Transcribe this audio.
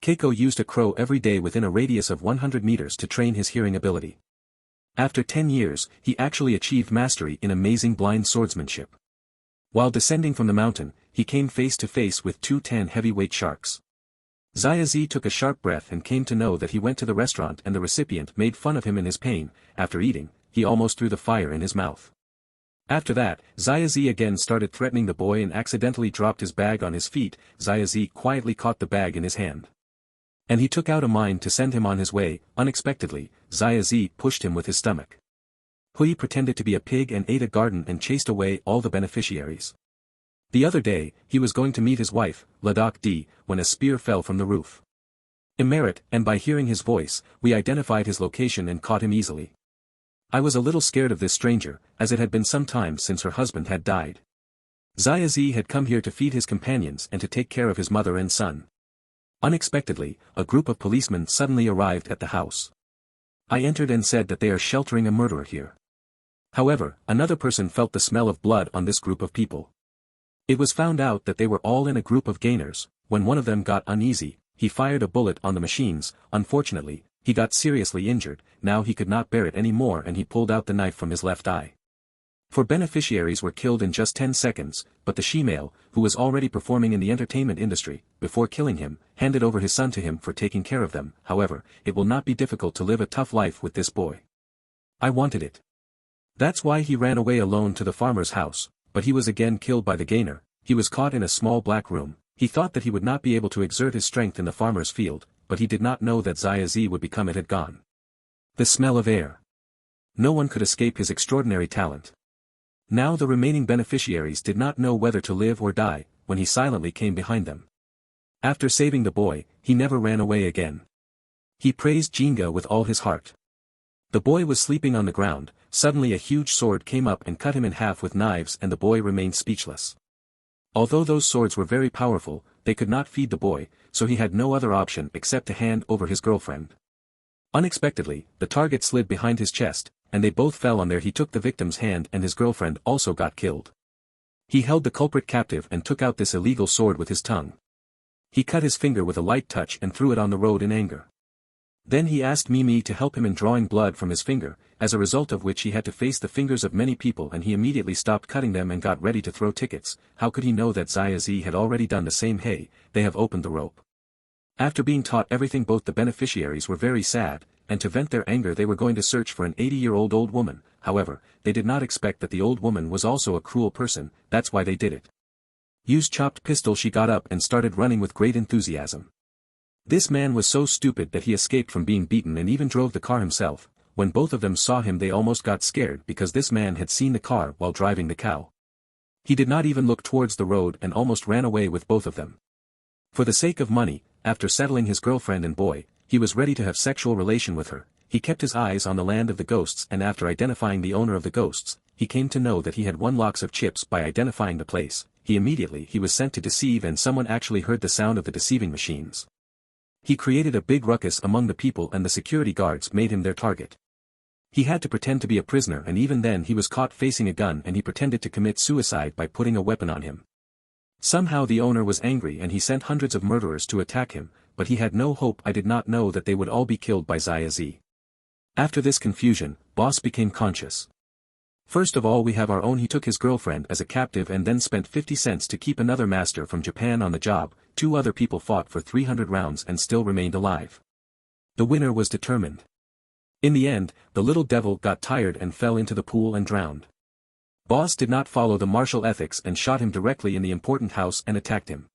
Kaako used a crow every day within a radius of 100 meters to train his hearing ability. After 10 years, he actually achieved mastery in amazing blind swordsmanship. While descending from the mountain, he came face to face with two 10-heavyweight sharks. Xiaozi took a sharp breath and came to know that he went to the restaurant and the recipient made fun of him in his pain. After eating, he almost threw the fire in his mouth. After that, Xiaozi again started threatening the boy and accidentally dropped his bag on his feet. Xiaozi quietly caught the bag in his hand. And he took out a mine to send him on his way. Unexpectedly, Xiaozi pushed him with his stomach. Hui pretended to be a pig and ate a garden and chased away all the beneficiaries. The other day, he was going to meet his wife, Ladakh D, when a spear fell from the roof. Emerit, and by hearing his voice, we identified his location and caught him easily. I was a little scared of this stranger, as it had been some time since her husband had died. Xiaozi had come here to feed his companions and to take care of his mother and son. Unexpectedly, a group of policemen suddenly arrived at the house. I entered and said that they are sheltering a murderer here. However, another person felt the smell of blood on this group of people. It was found out that they were all in a group of gainers. When one of them got uneasy, he fired a bullet on the machines. Unfortunately, he got seriously injured. Now he could not bear it anymore and he pulled out the knife from his left eye. Four beneficiaries were killed in just 10 seconds, but the she-male, who was already performing in the entertainment industry, before killing him, handed over his son to him for taking care of them. However, it will not be difficult to live a tough life with this boy. I wanted it. That's why he ran away alone to the farmer's house, but he was again killed by the gainer. He was caught in a small black room. He thought that he would not be able to exert his strength in the farmer's field, but he did not know that Xiaozi would become it had gone. The smell of air. No one could escape his extraordinary talent. Now the remaining beneficiaries did not know whether to live or die, when he silently came behind them. After saving the boy, he never ran away again. He praised Jinga with all his heart. The boy was sleeping on the ground. Suddenly a huge sword came up and cut him in half with knives and the boy remained speechless. Although those swords were very powerful, they could not feed the boy, so he had no other option except to hand over his girlfriend. Unexpectedly, the target slid behind his chest, and they both fell on there. He took the victim's hand and his girlfriend also got killed. He held the culprit captive and took out this illegal sword with his tongue. He cut his finger with a light touch and threw it on the road in anger. Then he asked Mimi to help him in drawing blood from his finger, as a result of which he had to face the fingers of many people and he immediately stopped cutting them and got ready to throw tickets. How could he know that Xiaozi had already done the same? Hey, they have opened the rope. After being taught everything, both the beneficiaries were very sad, and to vent their anger they were going to search for an 80-year-old old woman. However, they did not expect that the old woman was also a cruel person. That's why they did it. Use chopped pistol. She got up and started running with great enthusiasm. This man was so stupid that he escaped from being beaten and even drove the car himself. When both of them saw him they almost got scared because this man had seen the car while driving the cow. He did not even look towards the road and almost ran away with both of them. For the sake of money, after settling his girlfriend and boy, he was ready to have sexual relation with her. He kept his eyes on the land of the ghosts and after identifying the owner of the ghosts, he came to know that he had won lots of chips by identifying the place. He was sent to deceive and someone actually heard the sound of the deceiving machines. He created a big ruckus among the people and the security guards made him their target. He had to pretend to be a prisoner and even then he was caught facing a gun and he pretended to commit suicide by putting a weapon on him. Somehow the owner was angry and he sent hundreds of murderers to attack him, but he had no hope. I did not know that they would all be killed by Xiaozi. After this confusion, boss became conscious. First of all we have our own. He took his girlfriend as a captive and then spent 50 cents to keep another master from Japan on the job. 2 other people fought for 300 rounds and still remained alive. The winner was determined. In the end, the little devil got tired and fell into the pool and drowned. Boss did not follow the martial ethics and shot him directly in the important house and attacked him.